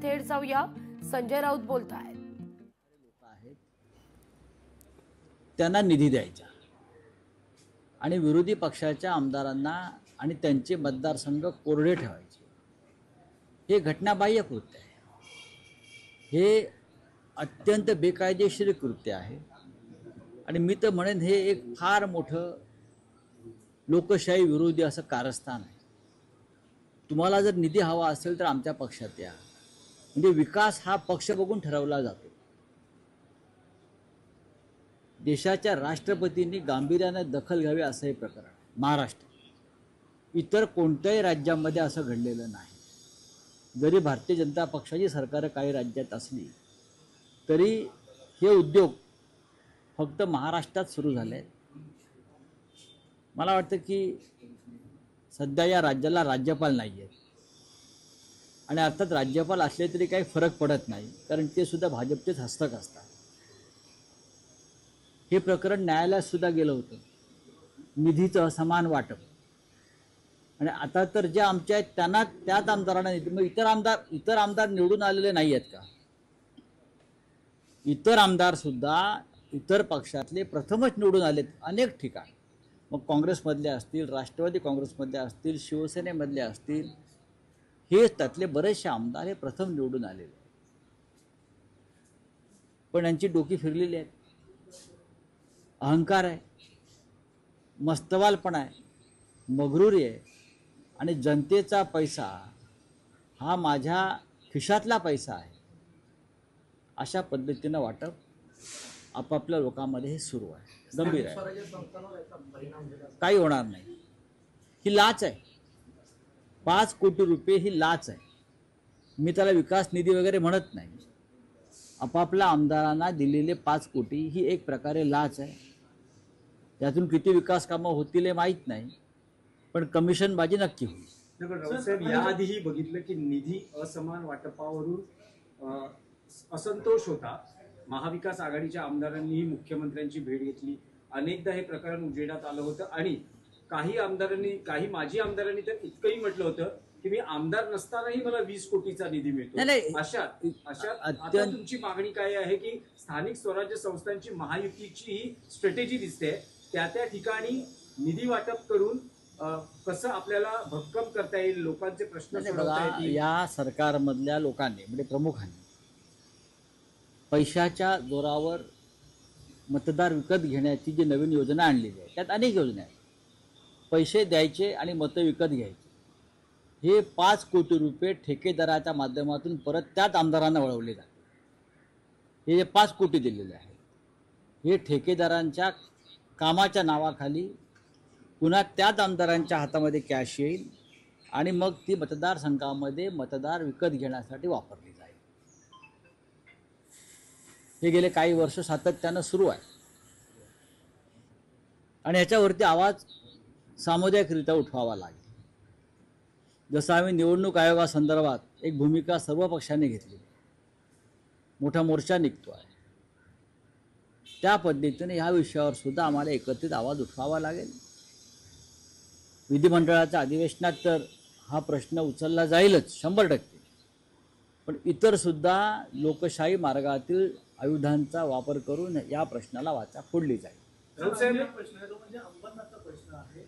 थेट जाऊया, संजय राऊत बोलतायत. त्यांना निधी द्यायचा आणि विरोधी पक्षाच्या आमदारांना आणि त्यांचे मतदारसंघ कोरडे ठेवायचे. हे घटनाबाह्य कृत्य आहे. हे अत्यंत बेकायदेशीर कृत्य आहे आणि मी तर म्हणेन हे एक फार मोठं लोकशाही विरोधी असं कारस्थान आहे. तुम्हाला जर निधी हवा असेल तर आमच्या पक्षात या. म्हणजे विकास हा पक्ष बघून ठरवला जातो. देशाच्या राष्ट्रपतींनी गांभीर्याने दखल घ्यावी असं हे प्रकरण आहे महाराष्ट्र. इतर कोणत्याही राज्यामध्ये असं घडलेलं नाही. जरी भारतीय जनता पक्षाची सरकार काही राज्यात असली तरी हे उद्योग फक्त महाराष्ट्रात सुरू झाले आहेत. मला वाटतं की सध्या या राज्याला राज्यपाल नाही आहेत आणि अर्थात राज्यपाल असले तरी काही फरक पडत नाही, कारण ते सुद्धा भाजपचेच हस्तक असतात. हे प्रकरण न्यायालयात सुद्धा गेलं होतं, निधीचं असमान वाटप. आणि आता तर जे आमच्या आहेत त्यांना त्याच आमदारांना निधी, मग इतर आमदार निवडून आलेले नाही आहेत का? इतर आमदार सुद्धा इतर पक्षातले प्रथमच निवडून आलेत अनेक ठिकाणी. मग काँग्रेसमधले असतील, राष्ट्रवादी काँग्रेसमधले असतील, शिवसेनेमधले असतील, हे त्यातले बरेचसे आमदार हे प्रथम निवडून आलेले. पण यांची डोकी फिरलेली आहेत. अहंकार आहे, मस्तवालपणा आहे, मगरुरी आहे आणि जनतेचा पैसा हा माझ्या खिशातला पैसा आहे अशा पद्धतीनं वाटप आपापल्या लोकांमध्ये हे सुरू आहे. गंभीर आहे. काही होणार नाही. ही लाच आहे. 5 कोटी रुपये ही लाच आहे. मी त्याला विकास निधी वगैरे म्हणत नाही. आपापल्या आमदारांना दिलेले 5 कोटी ही एक प्रकारे लाच आहे. त्यातून किती विकास कामं होतील हे माहीत नाही, पण कमिशनबाजी नक्की होईल. राऊतसाहेब, याआधीही बघितलं की निधी असमान वाटपावरून असंतोष होता. महाविकास आघाडीच्या आमदारांनीही मुख्यमंत्र्यांची भेट घेतली. अनेकदा हे प्रकरण उजेडात आलं होतं आणि काही माजी आमदारांनी तर इतकंही म्हटलं होतं की मी आमदार नसतानाही मला 20 कोटीचा निधी मिळतो. अशा आता तुमची मागणी काय आहे की स्थानिक स्वराज्य संस्थांची महायुतीची ही स्ट्रॅटेजी दिसते, त्या ठिकाणी निधी वाटप करून कसं आपल्याला भक्कम करता येईल, लोकांचे प्रश्न सोडवता येतील? या सरकारमधल्या लोकांनी म्हणजे प्रमुखांनी पैशाच्या जोरावर मतदार विकत घेण्याची जी नवीन योजना आणलेली आहे, त्यात अनेक योजना आहेत. पैसे द्यायचे आणि मतं विकत घ्यायचे. हे 5 कोटी रुपये ठेकेदाराच्या माध्यमातून परत त्याच आमदारांना वळवले जाते. हे जे 5 कोटी दिलेले आहेत हे ठेकेदारांच्या कामाच्या नावाखाली पुन्हा त्याच आमदारांच्या हातामध्ये कॅश येईल आणि मग ती मतदारसंघामध्ये मतदार विकत घेण्यासाठी वापरली जाईल. हे गेले काही वर्ष सातत्यानं सुरू आहे आणि ह्याच्यावरती आवाज सामुदायिकरित्या उठवावा लागेल. जसं आम्ही निवडणूक आयोगासंदर्भात एक भूमिका सर्व पक्षांनी घेतली, मोठा मोर्चा निघतो आहे, त्या पद्धतीने ह्या विषयावर सुद्धा आम्हाला एकत्रित आवाज उठवावा लागेल. विधिमंडळाच्या अधिवेशनात तर हा प्रश्न उचलला जाईलच 100%, पण इतर सुद्धा लोकशाही मार्गातील आयुधांचा वापर करून या प्रश्नाला वाचा फोडली जाईल. प्रश्न आहे तो म्हणजे अंबरनाथचा प्रश्न आहे.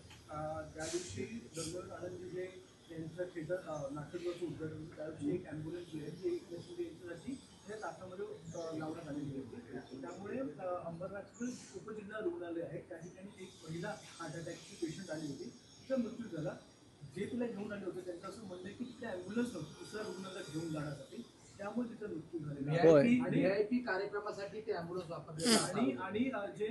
त्या दिवशी दरम्यान आनंद जे त्यांचं थिएटर नाटकचं उद्घाटन, त्या दिवशी एक ॲम्ब्युलन्स जी आहे ती यांच्यासाठी तासामध्ये लावण्यात आलेली होती. त्यामुळे अंबरनाथचं उपजिल्हा रुग्णालय आहे, त्या ठिकाणी एक महिला हार्ट अटॅकची पेशंट आली होती, तिचा मृत्यू झाला. जे तिला घेऊन आले होते त्यांचं असं म्हणणं आहे की तिथे ॲम्ब्युलन्स नव्हती दुसऱ्या रुग्णालयात घेऊन जाण्यासाठी, त्यामुळे तिचा मृत्यू झालेला. VIP कार्यक्रमासाठी ते ॲम्ब्युलन्स वापरले. आणि जे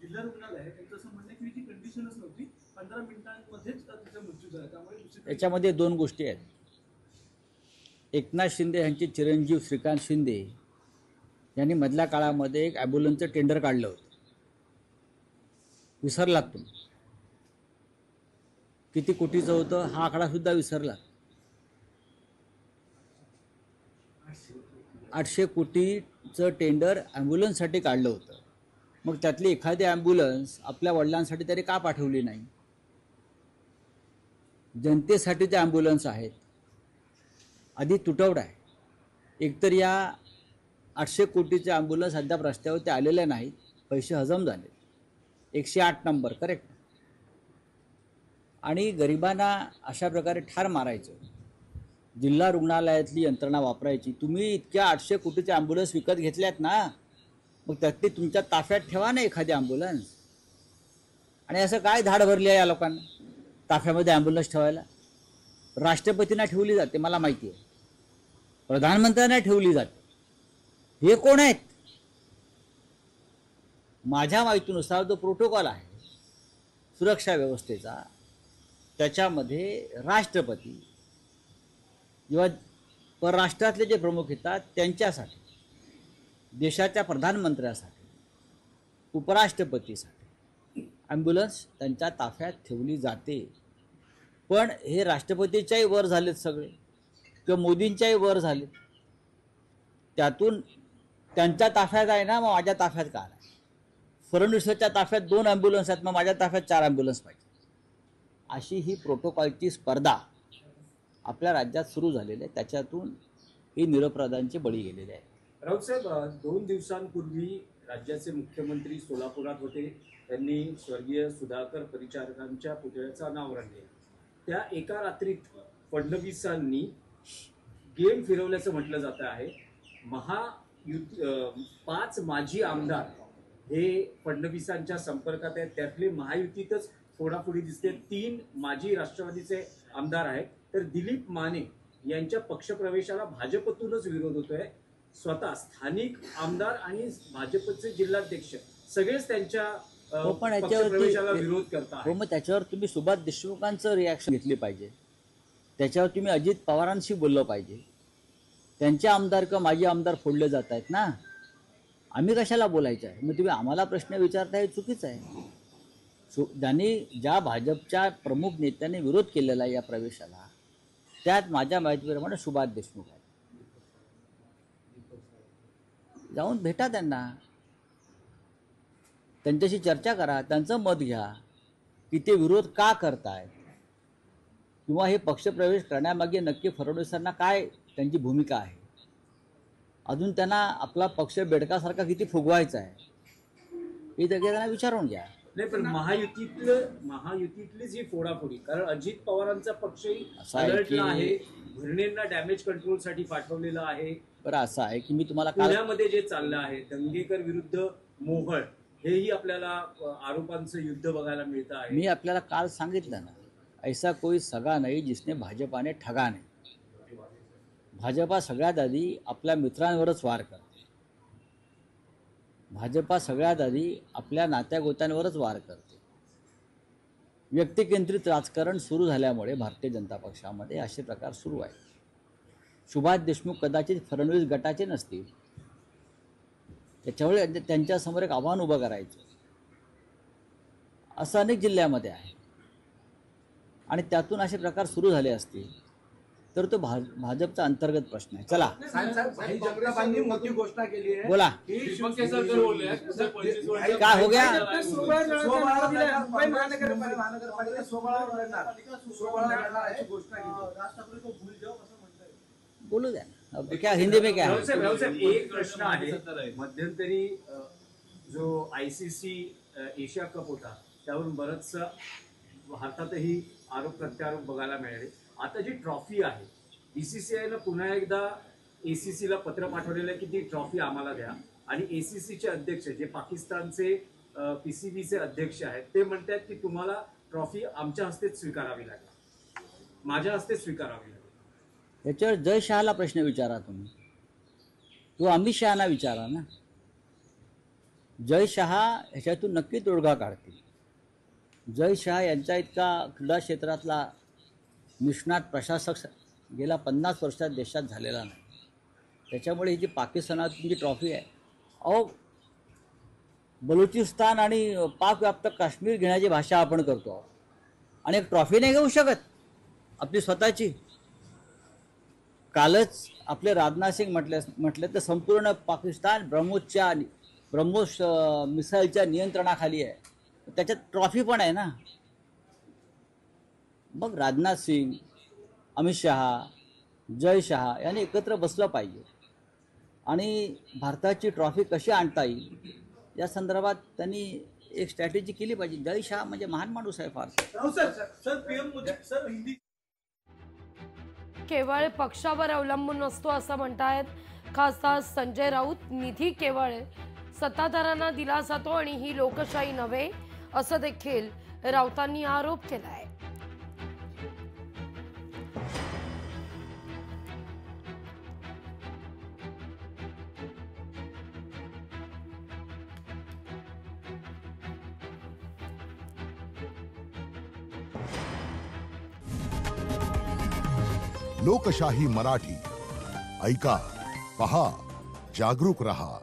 जिल्हा रुग्णालय आहे त्यांचं असं म्हणणं आहे की ती कंडिशनच नव्हती, 15 मिनिटांमध्येच तिचा मृत्यू झाला. त्यामुळे याच्यामध्ये 2 गोष्टी आहेत. एकनाथ शिंदे यांचे चिरंजीव श्रीकांत शिंदे यांनी मधल्या काळामध्ये एक ॲम्ब्युलन्सचं टेंडर काढलं होतं. विसरलात तुम्ही? किती कोटीचं होतं हा आकडा सुद्धा विसरला. 800 कोटीचं टेंडर ॲम्ब्युलन्ससाठी काढलं होतं. मग त्यातली एखादी ॲम्ब्युलन्स आपल्या वडिलांसाठी तरी का पाठवली नाही? जनतेसाठी ते ॲम्ब्युलन्स आहेत. आधी तुटवडा आहे. एकतर या 800 कोटीचे ॲम्ब्युलन्स अद्याप रस्त्यावरती आलेले नाहीत, पैसे हजम झाले. 108 नंबर करेक्ट. आणि गरिबांना अशा प्रकारे ठार मारायचं, जिल्हा रुग्णालयातली यंत्रणा वापरायची. तुम्ही इतक्या 800 कोटीचे ॲम्ब्युलन्स विकत घेतल्यात ना, मग त्यातली तुमच्या ताफ्यात ठेवा ना एखादी ॲम्ब्युलन्स. आणि असं काय धाड भरली आहे या लोकांना ताफ्यामध्ये ॲम्ब्युलन्स ठेवायला? राष्ट्रपतींना ठेवली जाते मला माहिती आहे, प्रधानमंत्र्यांना ठेवली जाते. हे कोण आहेत? माझ्या माहितीनुसार जो प्रोटोकॉल आहे सुरक्षा व्यवस्थेचा, त्याच्यामध्ये राष्ट्रपती किंवा परराष्ट्रातले जे प्रमुख येतात त्यांच्यासाठी, देशाच्या प्रधानमंत्र्यासाठी, उपराष्ट्रपतीसाठी ॲम्ब्युलन्स त्यांच्या ताफ्यात ठेवली जाते. पण हे राष्ट्रपतीच्याही वर झालेत सगळे किंवा मोदींच्याही वर झाले, त्यातून त्यांच्या ताफ्यात आहे ना, मग माझ्या ताफ्यात का नाही? फडणवीसच्या ताफ्यात 2 ॲम्ब्युलन्स आहेत, मग माझ्या ताफ्यात 4 ॲम्ब्युलन्स पाहिजे. अशी ही प्रोटोकॉलची स्पर्धा आपल्या राज्यात सुरू झालेली आहे. त्याच्यातून ही निरपराधांचे बळी गेलेले आहे. राऊत साहेब, 2 दिवसांपूर्वी राज्याचे मुख्यमंत्री सोलापुरात होते. त्यांनी स्वर्गीय सुधाकर परिचारकांच्या पुतळ्याचं अनावरण केलं. त्या एका रात्रीत फडणवीसांनी गेम फिरवल्याचं म्हटलं जात आहे. 5 माजी आमदार हे फडणवीसांच्या संपर्कात आहेत. त्यातले महायुतीतच फोडाफोडी दिसते. 3 माजी राष्ट्रवादीचे आमदार आहेत. तर दिलीप माने यांच्या पक्षप्रवेशाला भाजपतूनच विरोध होतोय. स्वतः स्थानिक आमदार आणि भाजपचे जिल्हाध्यक्ष सगळेच त्यांच्या पक्षप्रवेशाला विरोध करतात. मग त्याच्यावर तुम्ही सुभाष देशमुखांचं रिॲक्शन घेतली पाहिजे. त्याच्यावर तुम्ही अजित पवारांशी बोललं पाहिजे. त्यांचे आमदार किंवा माजी आमदार फोडले जात आहेत ना, आम्ही कशाला बोलायचं आहे? मग तुम्ही आम्हाला प्रश्न विचारता, हे चुकीचं आहे. ज्या भाजपच्या प्रमुख नेत्यांनी विरोध केलेला आहे या प्रवेशाला, त्यात माझ्या माहितीप्रमाणे सुभाष देशमुख आहेत. जाऊन भेटा त्यांना, त्यांच्याशी चर्चा करा, त्यांचं मत घ्या की ते विरोध का करतायत किंवा हे पक्षप्रवेश करण्यामागे नक्की फडणवीसांना काय त्यांची भूमिका आहे. अजून त्यांना आपला पक्ष बेडकासारखा किती फुगवायचा आहे हे त्यांना विचारून घ्या. नाही, पण महायुतीतलीच ही फोडाफोडी, कारण अजित पवारांचा पक्षही अलर्टला आहे. भरणेंना डॅमेज कंट्रोलसाठी पाठवलेलं आहे. बरं, असं आहे की मी तुम्हाला पुण्यामध्ये जे चाललं आहे दंगेकर विरुद्ध मोहळ, हेही आपल्याला आरोपांचं युद्ध बघायला मिळतं आहे. मी आपल्याला काल सांगितलं ना, ऐसा कोई सगा नाही जिसने भाजपाने ठगा नाही. भाजपा सगळ्यात आधी आपल्या मित्रांवरच वार करते. भाजपा सगळ्यात आधी आपल्या नात्यागोत्यांवरच वार करते. व्यक्तिकेंद्रित राजकारण सुरू झाल्यामुळे भारतीय जनता पक्षामध्ये असे प्रकार सुरू आहेत. सुभाष देशमुख कदाचित फडणवीस गटाचे नसतील, त्याच्यामुळे त्यांच्यासमोर एक आव्हान उभं करायचं असं अनेक जिल्ह्यामध्ये आहे. आणि त्यातून असे प्रकार सुरू झाले असतील तर तो भाजपचा अंतर्गत प्रश्न आहे. चला, भाई जगतापांनी मोठी घोषणा केली आहे. बोला, काय हो गया? बोलू द्या ना, क्या हिंदी में क्या है? एक प्रश्न आहे. मध्यंतरी जो ICC एशिया कप होता त्यावरून बरंच भारतातही आरोप प्रत्यारोप बघायला मिळाले. आता जी ट्रॉफी आहे, BCCIनं पुन्हा एकदा ACCला पत्र पाठवलेलं की ती ट्रॉफी आम्हाला द्या. आणि ACCचे अध्यक्ष जे पाकिस्तानचे PCBचे अध्यक्ष आहेत ते म्हणतात की तुम्हाला ट्रॉफी आमच्या हस्तेच स्वीकारावी लागेल, माझ्या हस्तेच स्वीकारावी लागेल. याच्यावर जय शहाला प्रश्न विचारा तुम्ही, तो अमित शहाना विचारा ना. जय शहा ह्याच्यातून नक्की तोडगा काढतील. जय शहा यांच्या इतका क्रीडा क्षेत्रातला निष्णात प्रशासक गेल्या 50 वर्षात देशात झालेला नाही. त्याच्यामुळे ही जी पाकिस्तानातून जी ट्रॉफी आहे, अहो बलुचिस्तान आणि पाक व्याप्त काश्मीर घेण्याची भाषा आपण करतो आहोत आणि एक ट्रॉफी नाही घेऊ शकत आपली स्वतःची. कालच आपले राजनाथ सिंग म्हटले तर संपूर्ण पाकिस्तान ब्रह्मोस मिसाईलच्या नियंत्रणाखाली आहे. त्याच्यात ट्रॉफी पण आहे ना. मग राजनाथ सिंग, अमित शहा, जय शहा यांनी एकत्र बसलं पाहिजे आणि भारताची ट्रॉफी कशी आणता येईल या संदर्भात त्यांनी एक स्ट्रॅटेजी केली पाहिजे. जय शाह म्हणजे महान माणूस आहे फार. Sir PM Modi sir Hindi केवळ पक्षावर अवलंबून नसतो असं म्हणतायत खासदार संजय राऊत. निधी केवळ सत्ताधाऱ्यांना दिला जातो आणि ही लोकशाही नव्हे असं देखील राऊतांनी आरोप केलाय. लोकशाही मराठी ऐका, पहा, जागरूक रहा.